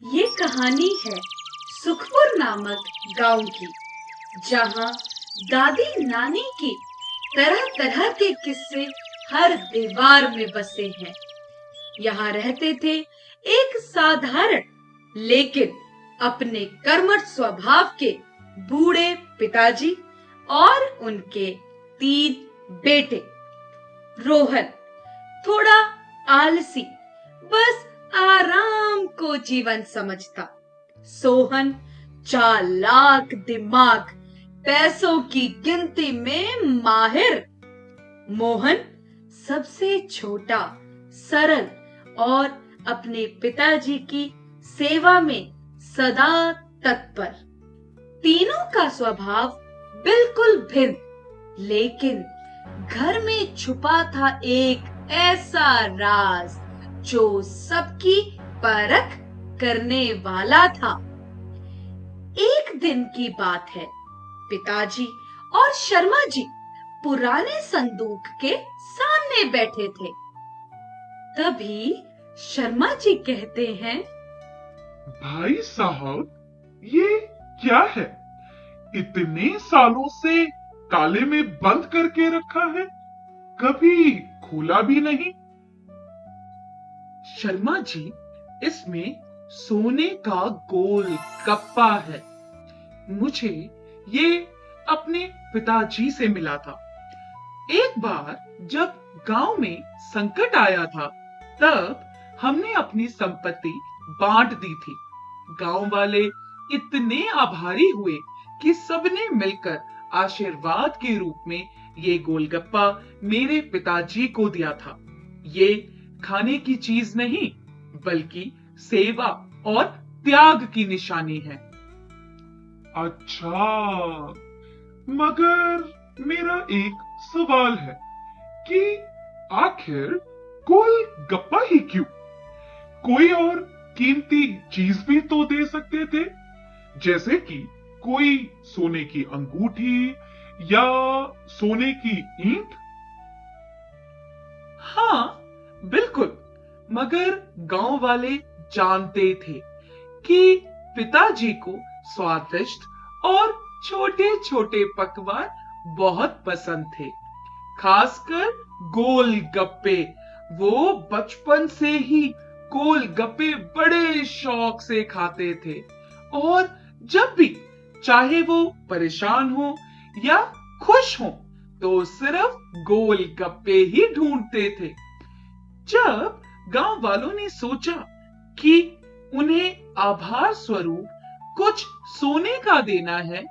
ये कहानी है सुखपुर नामक गांव की, जहां दादी नानी की तरह तरह के किस्से हर दीवार में बसे हैं। यहाँ रहते थे एक साधारण लेकिन अपने कर्मठ स्वभाव के बूढ़े पिताजी और उनके 3 बेटे। रोहन थोड़ा आलसी, बस आराम को जीवन समझता। सोहन चालाक दिमाग, पैसों की गिनती में माहिर। मोहन सबसे छोटा, सरल और अपने पिताजी की सेवा में सदा तत्पर। तीनों का स्वभाव बिल्कुल भिन्न, लेकिन घर में छुपा था एक ऐसा राज जो सबकी परख करने वाला था। एक दिन की बात है, पिताजी और शर्मा जी पुराने संदूक के सामने बैठे थे। तभी शर्मा जी कहते हैं, भाई साहब, ये क्या है? इतने सालों से ताले में बंद करके रखा है, कभी खोला भी नहीं। शर्मा जी, इसमें सोने का गोल कप्पा है। मुझे ये अपने पिताजी से मिला था। एक बार जब गांव में संकट आया था, तब हमने अपनी संपत्ति बांट दी थी। गांव वाले इतने आभारी हुए कि सबने मिलकर आशीर्वाद के रूप में ये गोलगप्पा मेरे पिताजी को दिया था। ये खाने की चीज नहीं, बल्कि सेवा और त्याग की निशानी है। अच्छा, मगर मेरा एक सवाल है कि आखिर गोलगप्पा ही क्यों? कोई और कीमती चीज भी तो दे सकते थे, जैसे कि कोई सोने की अंगूठी या सोने की ईंट। हाँ, बिल्कुल, मगर गांव वाले जानते थे कि पिताजी को स्वादिष्ट और छोटे छोटे पकवान बहुत पसंद थे, खासकर गोलगप्पे। वो बचपन से ही गोलगप्पे बड़े शौक से खाते थे और जब भी, चाहे वो परेशान हो या खुश हो, तो सिर्फ गोलगप्पे ही ढूंढते थे। जब गांव वालों ने सोचा कि उन्हें आभार स्वरूप कुछ सोने का देना है,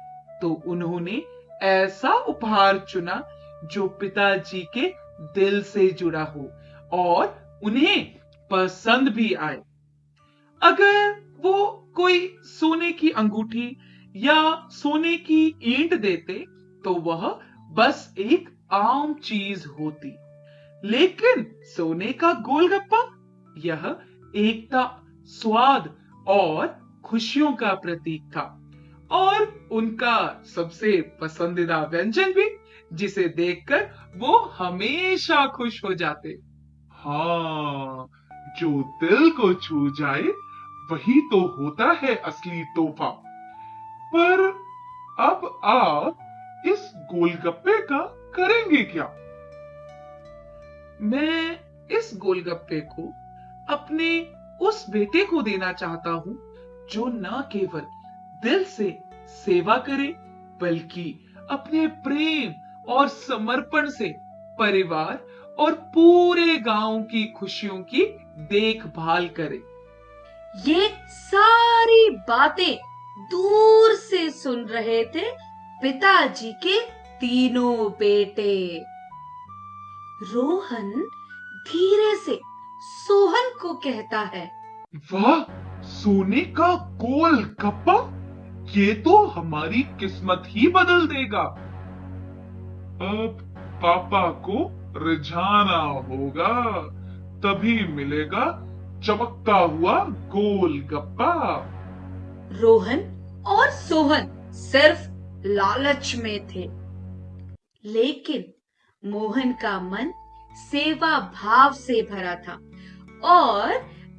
तो उन्होंने ऐसा उपहार चुना जो पिताजी के दिल से जुड़ा हो और उन्हें पसंद भी आए। अगर वो कोई सोने की अंगूठी या सोने की ईंट देते, तो वह बस एक आम चीज होती। लेकिन सोने का गोलगप्पा, यह एकता, स्वाद और खुशियों का प्रतीक था, और उनका सबसे पसंदीदा व्यंजन भी, जिसे देखकर वो हमेशा खुश हो जाते। हाँ, जो दिल को छू जाए वही तो होता है असली तोहफा। पर अब आप इस गोलगप्पे का करेंगे क्या? मैं इस गोलगप्पे को अपने उस बेटे को देना चाहता हूं जो न केवल दिल से सेवा करे, बल्कि अपने प्रेम और समर्पण से परिवार और पूरे गांव की खुशियों की देखभाल करे। ये सारी बातें दूर से सुन रहे थे पिताजी के तीनों बेटे। रोहन धीरे से सोहन को कहता है, वाह, सोने का गोलगप्पा! ये तो हमारी किस्मत ही बदल देगा। अब पापा को रिझाना होगा, तभी मिलेगा चमकता हुआ गोलगप्पा। रोहन और सोहन सिर्फ लालच में थे, लेकिन मोहन का मन सेवा भाव से भरा था और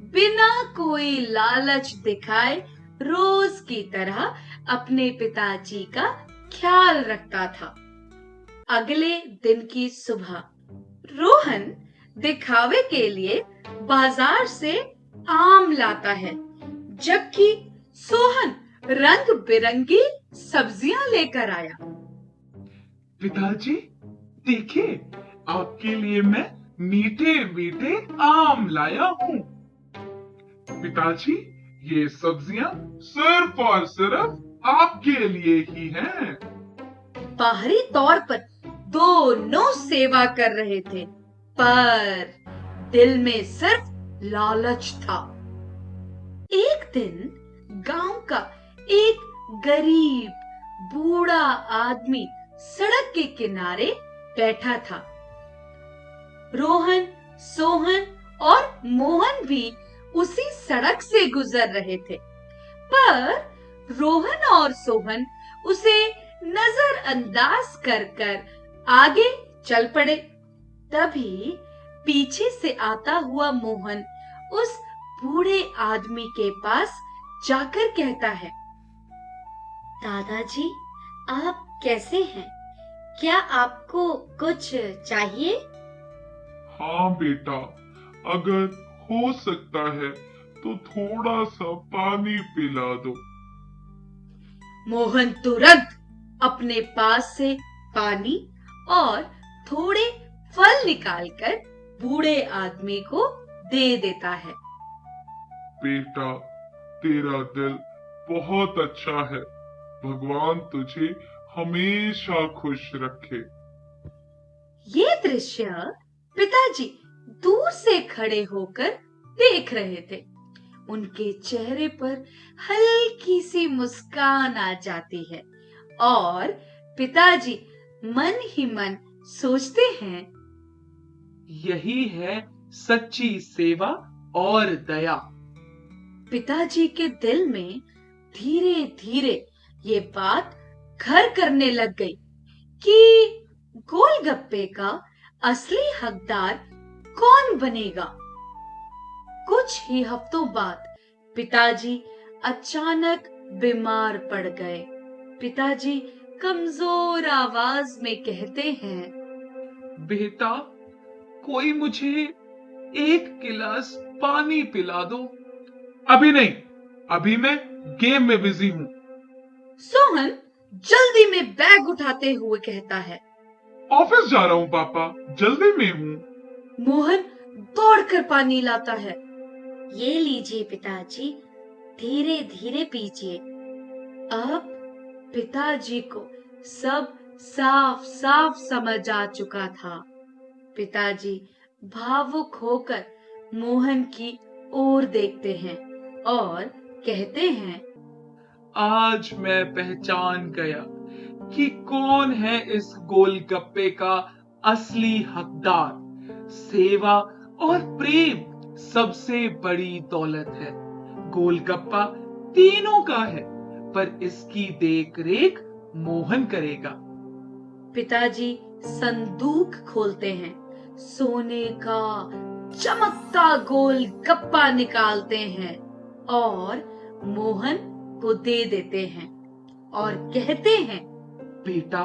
बिना कोई लालच दिखाए रोज की तरह अपने पिताजी का ख्याल रखता था। अगले दिन की सुबह रोहन दिखावे के लिए बाजार से आम लाता है, जबकि सोहन रंग बिरंगी सब्जियां लेकर आया। पिताजी देखिए, आपके लिए मैं मीठे मीठे आम लाया हूँ। पिताजी, ये सब्जियां सिर्फ और सिर्फ आपके लिए ही हैं। बाहरी तौर पर दोनों सेवा कर रहे थे, पर दिल में सिर्फ लालच था। एक दिन गांव का एक गरीब बूढ़ा आदमी सड़क के किनारे बैठा था। रोहन, सोहन और मोहन भी उसी सड़क से गुजर रहे थे, पर रोहन और सोहन उसे नजरअंदाज कर आगे चल पड़े। तभी पीछे से आता हुआ मोहन उस बूढ़े आदमी के पास जाकर कहता है, दादाजी, आप कैसे हैं? क्या आपको कुछ चाहिए? हाँ बेटा, अगर हो सकता है तो थोड़ा सा पानी पिला दो। मोहन तुरंत अपने पास से पानी और थोड़े फल निकालकर बूढ़े आदमी को दे देता है। बेटा, तेरा दिल बहुत अच्छा है। भगवान तुझे हमेशा खुश रखे। ये दृश्य पिताजी दूर से खड़े होकर देख रहे थे। उनके चेहरे पर हल्की सी मुस्कान आ जाती है और पिताजी मन ही मन सोचते हैं, यही है सच्ची सेवा और दया। पिताजी के दिल में धीरे धीरे ये बात घर करने लग गई कि गोलगप्पे का असली हकदार कौन बनेगा। कुछ ही हफ्तों बाद पिताजी अचानक बीमार पड़ गए। पिताजी कमजोर आवाज में कहते हैं, बेटा, कोई मुझे एक गिलास पानी पिला दो। अभी नहीं, अभी मैं गेम में बिजी हूँ। सोहन जल्दी में बैग उठाते हुए कहता है, ऑफिस जा रहा हूँ पापा, जल्दी में हूँ। मोहन दौड़कर पानी लाता है। ये लीजिए पिताजी, धीरे धीरे पीजिए। अब पिताजी को सब साफ साफ समझ आ चुका था। पिताजी भावुक होकर मोहन की ओर देखते हैं और कहते हैं, आज मैं पहचान गया कि कौन है इस गोलगप्पे का असली हकदार। सेवा और प्रेम सबसे बड़ी दौलत है। गोलगप्पा तीनों का है, पर इसकी देख रेख मोहन करेगा। पिताजी संदूक खोलते हैं, सोने का चमकता गोलगप्पा निकालते हैं और मोहन को दे देते हैं और कहते हैं, बेटा,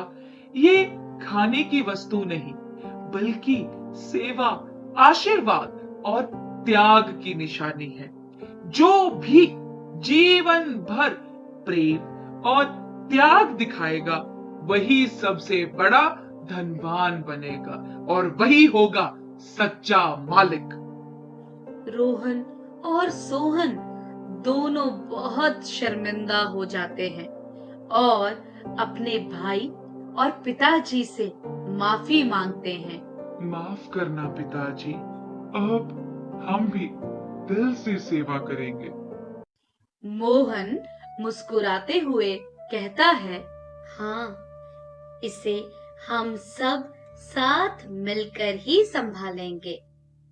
ये खाने की वस्तु नहीं, बल्कि सेवा, आशीर्वाद और त्याग की निशानी है। जो भी जीवन भर प्रेम और त्याग दिखाएगा, वही सबसे बड़ा धनवान बनेगा और वही होगा सच्चा मालिक। रोहन और सोहन दोनों बहुत शर्मिंदा हो जाते हैं और अपने भाई और पिताजी से माफी मांगते हैं। माफ करना पिताजी, अब हम भी दिल से सेवा करेंगे। मोहन मुस्कुराते हुए कहता है, हाँ, इसे हम सब साथ मिलकर ही संभालेंगे।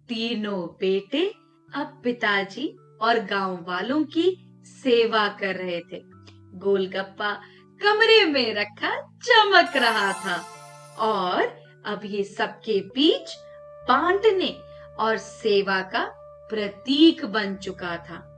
तीनों बेटे अब पिताजी और गांव वालों की सेवा कर रहे थे। गोलगप्पा कमरे में रखा चमक रहा था और अब ये सबके बीच बांटने और सेवा का प्रतीक बन चुका था।